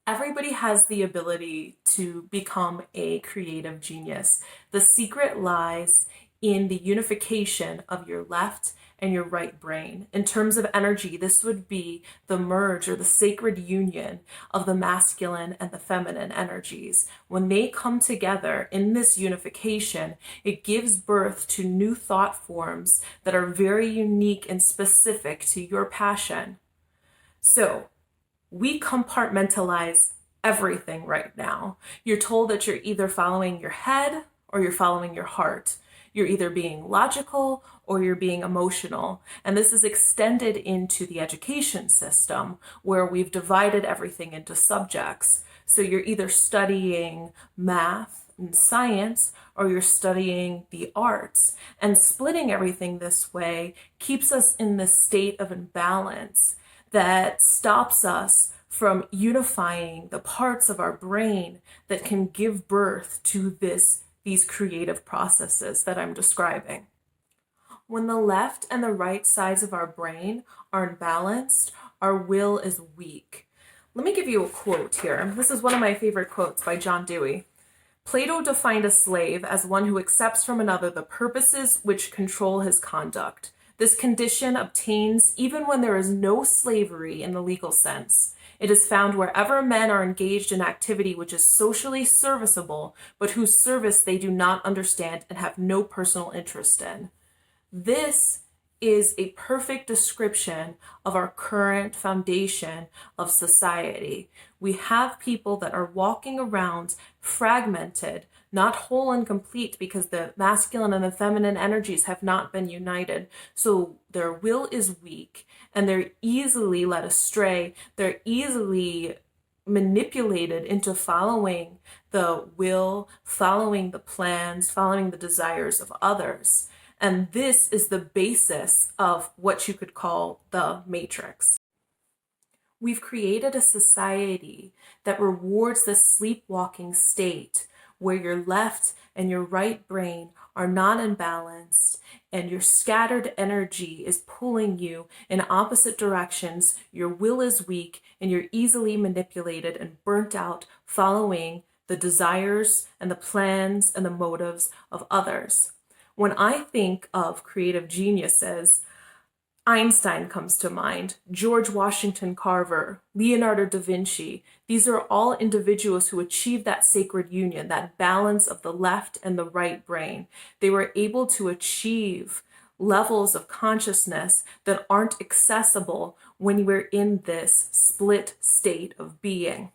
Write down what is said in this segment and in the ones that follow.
Everybody has the ability to become a creative genius. The secret lies in the unification of your left and your right brain. In terms of energy, this would be the merge or the sacred union of the masculine and the feminine energies. When they come together in this unification, it gives birth to new thought forms that are very unique and specific to your passion. So, we compartmentalize everything right now. You're told that you're either following your head or you're following your heart. You're either being logical or you're being emotional. And this is extended into the education system where we've divided everything into subjects. So you're either studying math and science or you're studying the arts. And splitting everything this way keeps us in this state of imbalance that stops us from unifying the parts of our brain that can give birth to these creative processes that I'm describing. When the left and the right sides of our brain are imbalanced, our will is weak. Let me give you a quote here. This is one of my favorite quotes by John Dewey. Plato defined a slave as one who accepts from another the purposes which control his conduct. This condition obtains even when there is no slavery in the legal sense. It is found wherever men are engaged in activity which is socially serviceable, but whose service they do not understand and have no personal interest in. This is a perfect description of our current foundation of society. We have people that are walking around fragmented, not whole and complete because the masculine and the feminine energies have not been united. So their will is weak and they're easily led astray. They're easily manipulated into following the will, following the plans, following the desires of others. And this is the basis of what you could call the matrix. We've created a society that rewards the sleepwalking state where your left and your right brain are not imbalanced and your scattered energy is pulling you in opposite directions. Your will is weak and you're easily manipulated and burnt out following the desires and the plans and the motives of others. When I think of creative geniuses, Einstein comes to mind, George Washington Carver, Leonardo da Vinci. These are all individuals who achieved that sacred union, that balance of the left and the right brain. They were able to achieve levels of consciousness that aren't accessible when we're in this split state of being.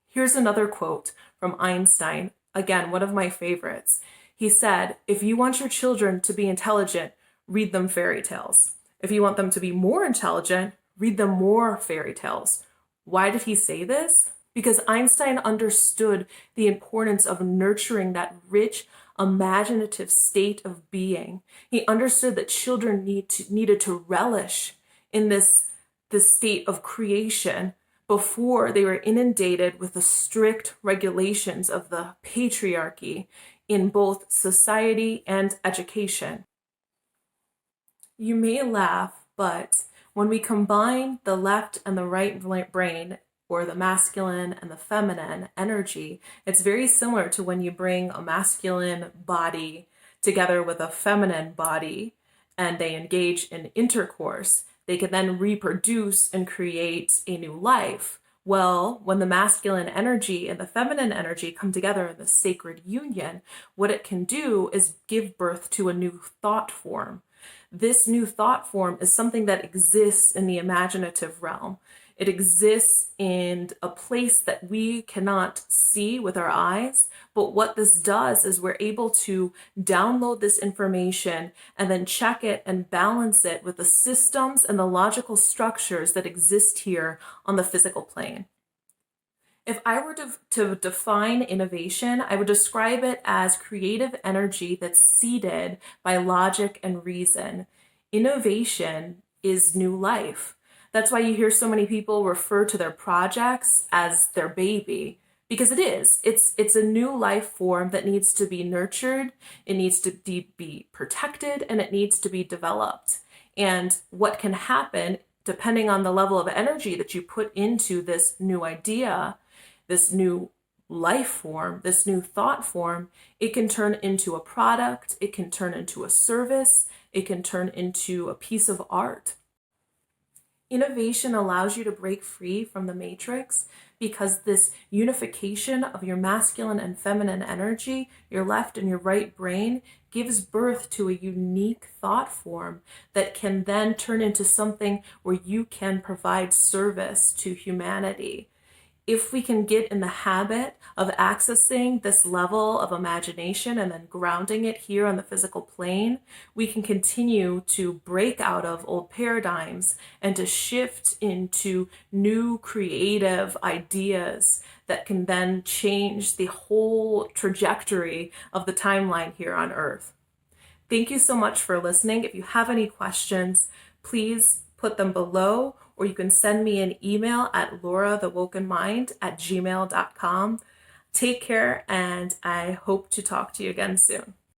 Here's another quote from Einstein, again, one of my favorites. He said, "If you want your children to be intelligent, read them fairy tales. If you want them to be more intelligent, read them more fairy tales." Why did he say this? Because Einstein understood the importance of nurturing that rich, imaginative state of being. He understood that children needed to relish in this state of creation before they were inundated with the strict regulations of the patriarchy in both society and education. You may laugh, but when we combine the left and the right brain, or the masculine and the feminine energy, it's very similar to when you bring a masculine body together with a feminine body and they engage in intercourse. They can then reproduce and create a new life. Well, when the masculine energy and the feminine energy come together in the sacred union, what it can do is give birth to a new thought form. This new thought form is something that exists in the imaginative realm. It exists in a place that we cannot see with our eyes, but what this does is we're able to download this information and then check it and balance it with the systems and the logical structures that exist here on the physical plane. If I were to define innovation, I would describe it as creative energy that's seeded by logic and reason. Innovation is new life. That's why you hear so many people refer to their projects as their baby, because it is. It's a new life form that needs to be nurtured, it needs to be protected, and it needs to be developed. And what can happen, depending on the level of energy that you put into this new idea, this new life form, this new thought form, it can turn into a product, it can turn into a service, it can turn into a piece of art. Innovation allows you to break free from the matrix because this unification of your masculine and feminine energy, your left and your right brain, gives birth to a unique thought form that can then turn into something where you can provide service to humanity. If we can get in the habit of accessing this level of imagination and then grounding it here on the physical plane, we can continue to break out of old paradigms and to shift into new creative ideas that can then change the whole trajectory of the timeline here on Earth. Thank you so much for listening. If you have any questions, please put them below, or you can send me an email at laurathewokenmind@gmail.com. Take care, and I hope to talk to you again soon.